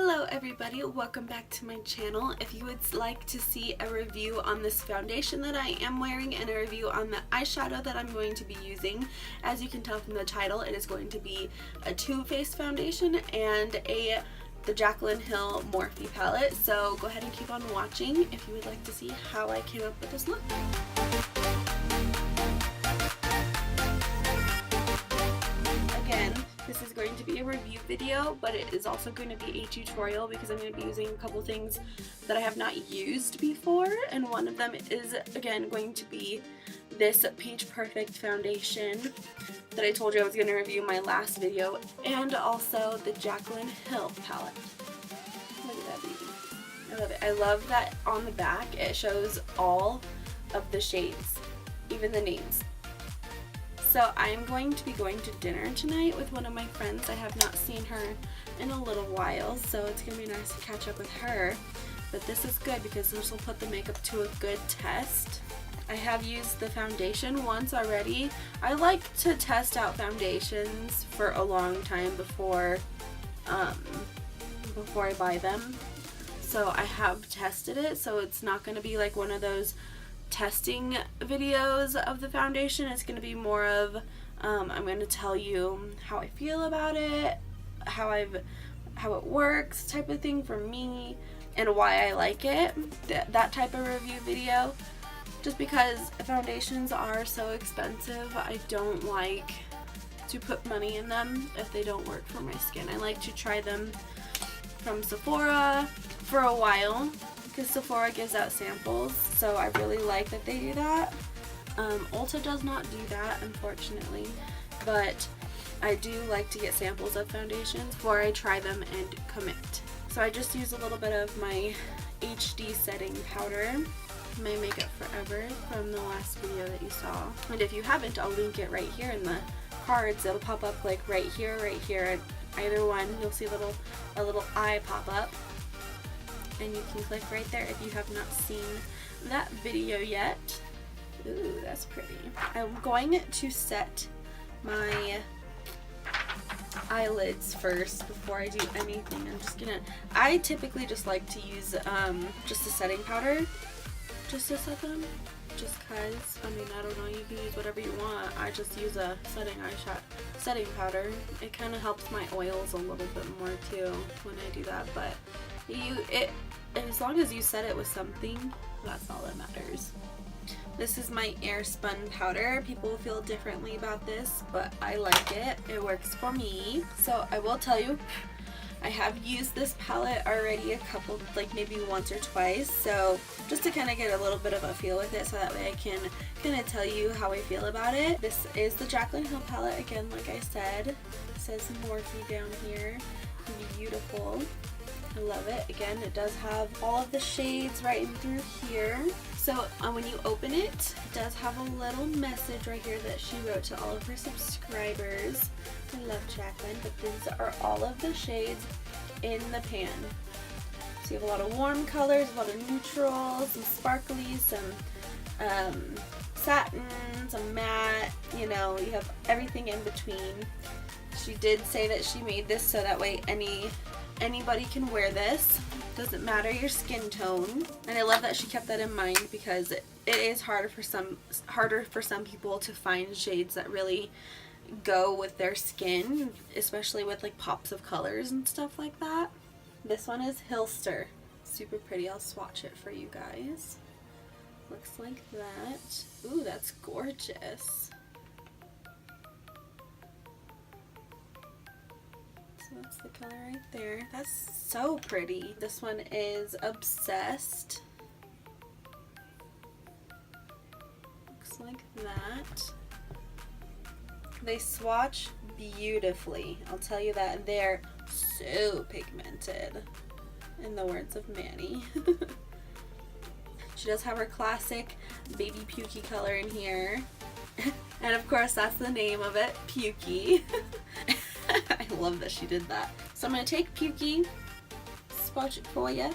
Hello everybody, welcome back to my channel. If you would like to see a review on this foundation that I am wearing and a review on the eyeshadow that I'm going to be using, as you can tell from the title, it is going to be a Too Faced foundation and the Jaclyn Hill Morphe palette. So go ahead and keep on watching if you would like to see how I came up with this look. Again, this is going to be a review video, but it is also going to be a tutorial because I'm going to be using a couple things that I have not used before, and one of them is, again, going to be this Peach Perfect foundation that I told you I was going to review in my last video, and also the Jaclyn Hill palette. Look at that baby. I love it. I love that on the back it shows all of the shades, even the names. So I'm going to be going to dinner tonight with one of my friends. I have not seen her in a little while, so it's going to be nice to catch up with her. But this is good because this will put the makeup to a good test. I have used the foundation once already. I like to test out foundations for a long time before I buy them. So I have tested it, so it's not going to be like one of those testing videos of the foundation. It's going to be more of I'm going to tell you how I feel about it, how it works type of thing for me, and why I like it, that type of review video. Just because foundations are so expensive, I don't like to put money in them if they don't work for my skin. I like to try them from Sephora for a while, because Sephora gives out samples, so I really like that they do that. Ulta does not do that, unfortunately, but I do like to get samples of foundations before I try them and commit. So I just use a little bit of my HD setting powder, my Makeup Forever, from the last video that you saw. And if you haven't, I'll link it right here in the cards. It'll pop up like right here, either one. You'll see a little eye pop up, and you can click right there if you have not seen that video yet. Ooh, that's pretty. I'm going to set my eyelids first before I do anything. I typically just like to use just a setting powder just to set them, just cause, I mean, I don't know, you can use whatever you want. I just use a setting powder. It kind of helps my oils a little bit more too when I do that, but as long as you set it with something, that's all that matters. This is my air spun powder. People feel differently about this, but I like it. It works for me. So I will tell you, I have used this palette already a couple, like maybe once or twice, so just to kind of get a little bit of a feel with it, so that way I can kind of tell you how I feel about it. This is the Jaclyn Hill palette, again, like I said. It says Morphe down here. Beautiful. I love it. Again, it does have all of the shades right in through here. So when you open it, it does have a little message right here that she wrote to all of her subscribers. I love Jaclyn, but these are all of the shades in the pan. So you have a lot of warm colors, a lot of neutrals, some sparkly, some satin, some matte, you know, you have everything in between. She did say that she made this so that way anybody can wear this. Doesn't matter your skin tone, and I love that she kept that in mind because it is harder for some people to find shades that really go with their skin, especially with like pops of colors and stuff like that. This one is Hillster. Super pretty. I'll swatch it for you guys. Looks like that. Ooh, that's gorgeous. That's the color right there. That's so pretty. This one is Obsessed. Looks like that. They swatch beautifully. I'll tell you that. They're so pigmented, in the words of Manny. She does have her classic baby pukey color in here. And of course, that's the name of it, Pukey. I love that she did that. So I'm going to take Pukey, swatch it for you.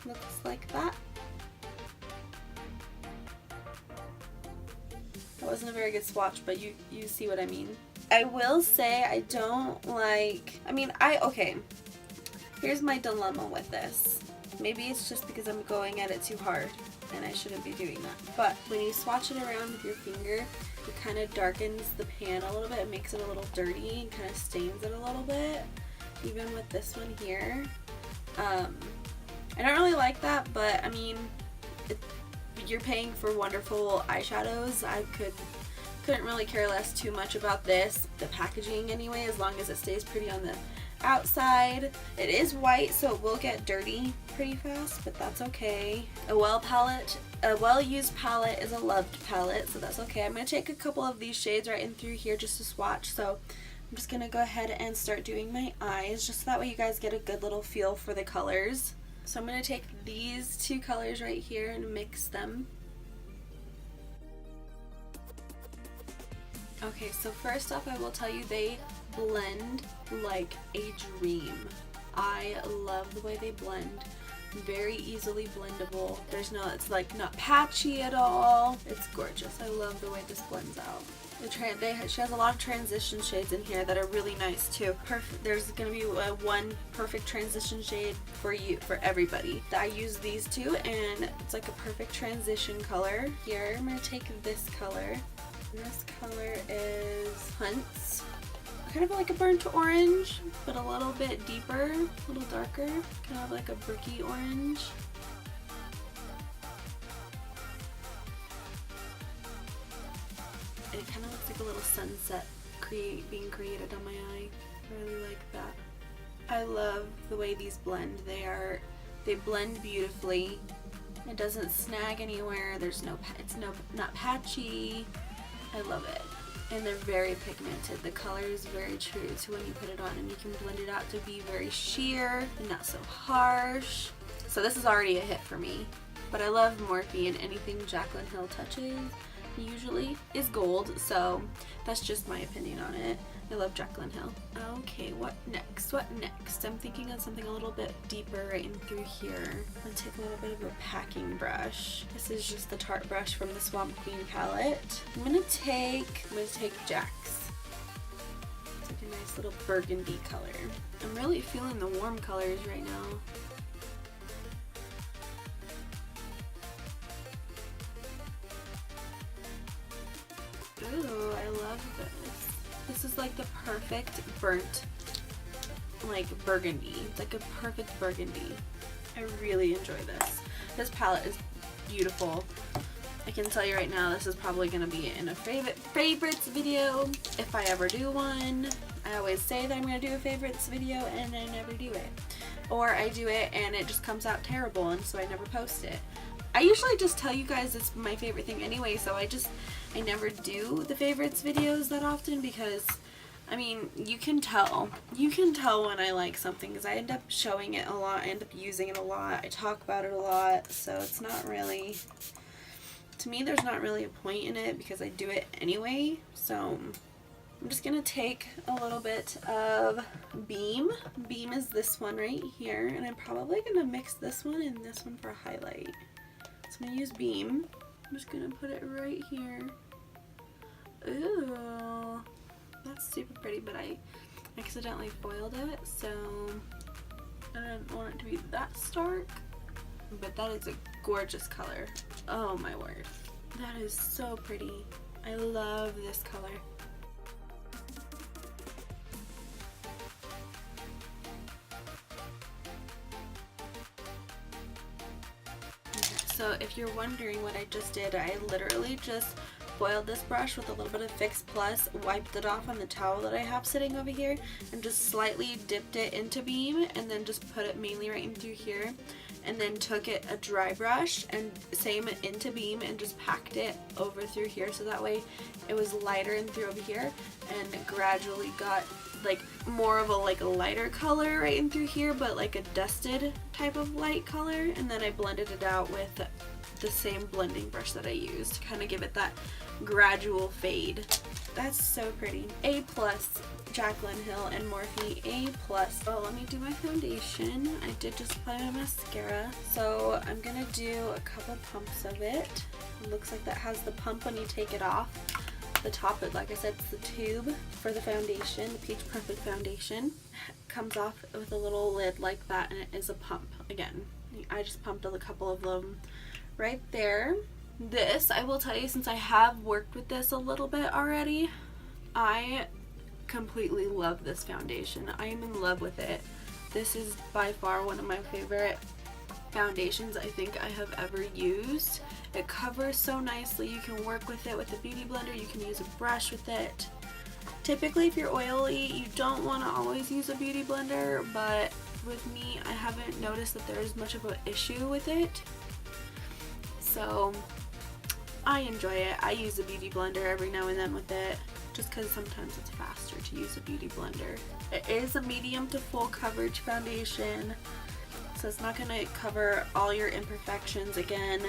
Looks like that. That wasn't a very good swatch, but you see what I mean. I will say I don't like, okay, Here's my dilemma with this. Maybe it's just because I'm going at it too hard and I shouldn't be doing that. But when you swatch it around with your finger, it kind of darkens the pan a little bit. It makes it a little dirty and kind of stains it a little bit. Even with this one here. I don't really like that, but I mean, you're paying for wonderful eyeshadows. I couldn't really care less too much about this, the packaging anyway, as long as it stays pretty on the outside. It is white, so it will get dirty pretty fast, but that's okay. A well-used palette is a loved palette, so that's okay. I'm going to take a couple of these shades right in through here just to swatch, so I'm just going to go ahead and start doing my eyes, just so that way you guys get a good little feel for the colors. So I'm going to take these two colors right here and mix them. Okay, so first off, I will tell you they blend like a dream. I love the way they blend. Very easily blendable. It's like not patchy at all. It's gorgeous. I love the way this blends out. She has a lot of transition shades in here that are really nice too. There's gonna be one perfect transition shade for everybody. I use these two, and it's like a perfect transition color. Here, I'm gonna take this color. And this color is Hunts. Kind of like a burnt orange, but a little bit deeper, a little darker. Kind of like a bricky orange. It kind of looks like a little sunset being created on my eye. I really like that. I love the way these blend. They blend beautifully. It doesn't snag anywhere. It's not patchy. I love it. And they're very pigmented. The color is very true to when you put it on, and you can blend it out to be very sheer and not so harsh. So this is already a hit for me. But I love Morphe, and anything Jaclyn Hill touches usually is gold, so that's just my opinion on it. I love Jaclyn Hill. Okay, what next? I'm thinking of something a little bit deeper right in through here. I'm gonna take a little bit of a packing brush. This is just the Tarte brush from the Swamp Queen palette. I'm gonna take Jack's. It's like a nice little burgundy color. I'm really feeling the warm colors right now. Ooh, I love this. This is like the perfect burnt, like burgundy. It's like a perfect burgundy. I really enjoy this. This palette is beautiful. I can tell you right now, this is probably going to be in a favorites video if I ever do one. I always say that I'm going to do a favorites video and I never do it. Or I do it and it just comes out terrible, and so I never post it. I usually just tell you guys it's my favorite thing anyway, so I never do the favorites videos that often, because I mean, you can tell when I like something, because I end up showing it a lot, I end up using it a lot, I talk about it a lot, so it's not really, to me there's not really a point in it because I do it anyway. So I'm just gonna take a little bit of Beam. Beam is this one right here, and I'm probably gonna mix this one and this one for a highlight. So I'm gonna use Beam. I'm just gonna put it right here. Ooh, that's super pretty, but I accidentally foiled it, so I didn't want it to be that stark. But that is a gorgeous color. Oh my word. That is so pretty. I love this color. So if you're wondering what I just did, I literally just foiled this brush with a little bit of Fix Plus, wiped it off on the towel that I have sitting over here, and just slightly dipped it into Beam, and then just put it mainly right in through here, and then took it a dry brush and same into Beam and just packed it over through here, so that way it was lighter in through over here, and gradually got like more of a lighter color right in through here, but like a dusted type of light color, and then I blended it out with the same blending brush that I used to kind of give it that gradual fade. That's so pretty. A+, Jaclyn Hill and Morphe, A+. Oh, let me do my foundation. I did just apply my mascara, so I'm gonna do a couple pumps of it. It looks like that has the pump when you take it off. the top, but like I said, it's the tube for the foundation, the Peach Perfect foundation. Comes off with a little lid like that, and it is a pump. Again, I just pumped a couple of them right there. This, I will tell you, since I have worked with this a little bit already, I completely love this foundation. I am in love with it. This is by far one of my favorite foundations I think I have ever used. It covers so nicely. You can work with it with a beauty blender. You can use a brush with it. Typically, if you're oily, you don't want to always use a beauty blender, but with me, I haven't noticed that there's much of an issue with it. So I enjoy it. I use a beauty blender every now and then with it, just because sometimes it's faster to use a beauty blender. It is a medium to full coverage foundation, so it's not going to cover all your imperfections. Again,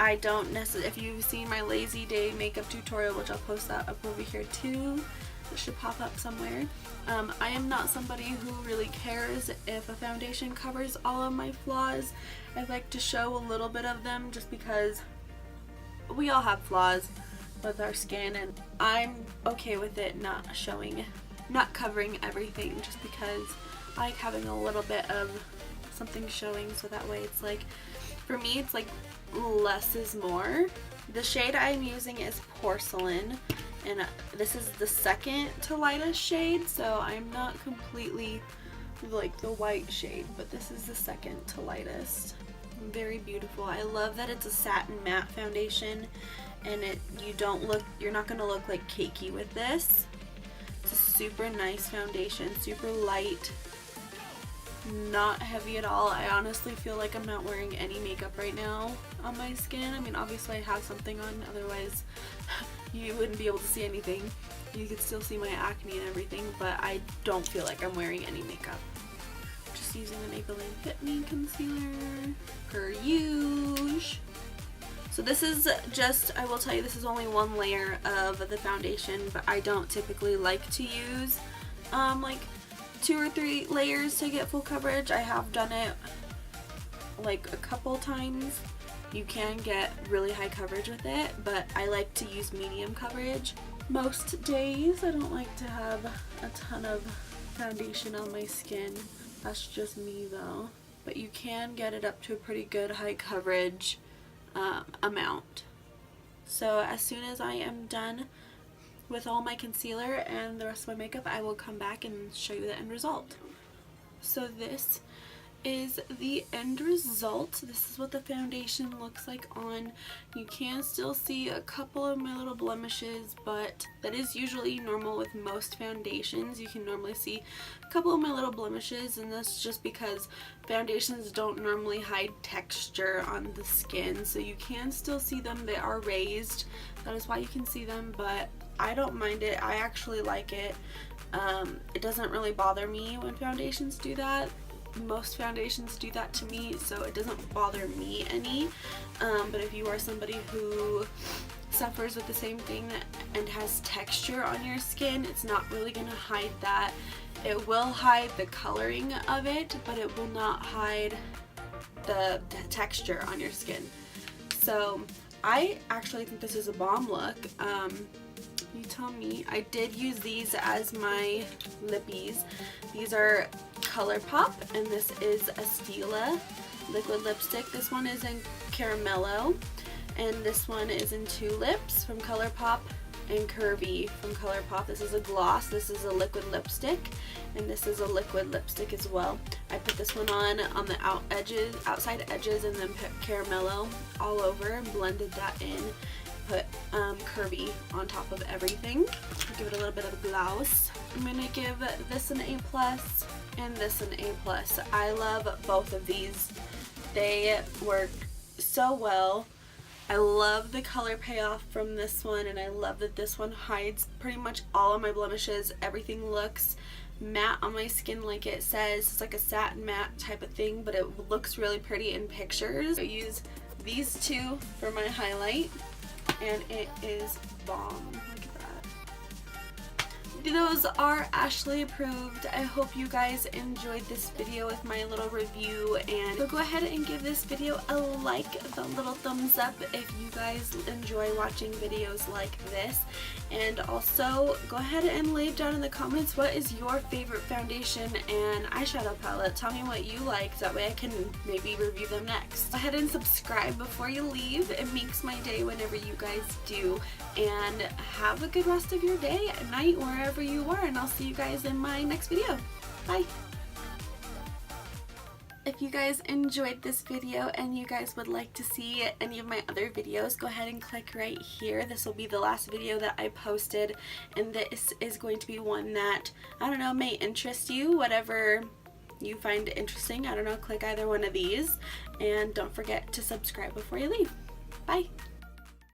I don't necessarily, if you've seen my lazy day makeup tutorial, which I'll post that up over here too, it should pop up somewhere. I am not somebody who really cares if a foundation covers all of my flaws. I like to show a little bit of them just because we all have flaws with our skin, and I'm okay with it not covering everything, just because I like having a little bit of something showing, so that way it's like, for me, it's like less is more. The shade I'm using is Porcelain, and this is the second to lightest shade, so I'm not completely like the white shade, but this is the second to lightest. Very beautiful. I love that it's a satin matte foundation, and you're not gonna look like cakey with this. It's a super nice foundation, super light, not heavy at all. I honestly feel like I'm not wearing any makeup right now on my skin. I mean, obviously I have something on, otherwise you wouldn't be able to see anything. You could still see my acne and everything, but I don't feel like I'm wearing any makeup. Just using the Maybelline Fit Me concealer per usual. So this is just, I will tell you, this is only one layer of the foundation, but I don't typically like to use like 2 or 3 layers to get full coverage. I have done it like a couple times. You can get really high coverage with it, but I like to use medium coverage. Most days I don't like to have a ton of foundation on my skin. That's just me though. But you can get it up to a pretty good high coverage amount. So as soon as I am done with all my concealer and the rest of my makeup, I will come back and show you the end result. So this is the end result. This is what the foundation looks like on. You can still see a couple of my little blemishes, but that is usually normal with most foundations. You can normally see a couple of my little blemishes, and that's just because foundations don't normally hide texture on the skin, so you can still see them. They are raised, that is why you can see them, but I don't mind it. I actually like it. It doesn't really bother me when foundations do that. Most foundations do that to me, so it doesn't bother me any. But if you are somebody who suffers with the same thing and has texture on your skin, it's not really going to hide that. It will hide the coloring of it, but it will not hide the texture on your skin. So I actually think this is a bomb look. You tell me. I did use these as my lippies. These are ColourPop, and this is a Stila liquid lipstick. This one is in Caramello, and this one is in Tulips from ColourPop, and Curvy from ColourPop. This is a gloss, this is a liquid lipstick, and this is a liquid lipstick as well. I put this one on the outside edges, and then put Caramello all over and blended that in. Put Curvy on top of everything. Give it a little bit of a gloss. I'm gonna give this an A+, and this an A+. I love both of these. They work so well. I love the color payoff from this one, and I love that this one hides pretty much all of my blemishes. Everything looks matte on my skin, like it says. It's like a satin matte type of thing, but it looks really pretty in pictures. I use these two for my highlight, and it is bomb. Look at that. those are Ashley approved. I hope you guys enjoyed this video with my little review, and so go ahead and give this video a like, the little thumbs up if you guys enjoy watching videos like this, and also go ahead and leave down in the comments what is your favorite foundation and eyeshadow palette. Tell me what you like, that way I can maybe review them next. Go ahead and subscribe before you leave. It makes my day whenever you guys do, and have a good rest of your day, at night, wherever you are, and I'll see you guys in my next video. Bye! If you guys enjoyed this video and you guys would like to see any of my other videos, go ahead and click right here. This will be the last video that I posted, and this is going to be one that, I don't know, may interest you, whatever you find interesting. I don't know, click either one of these, and don't forget to subscribe before you leave. Bye!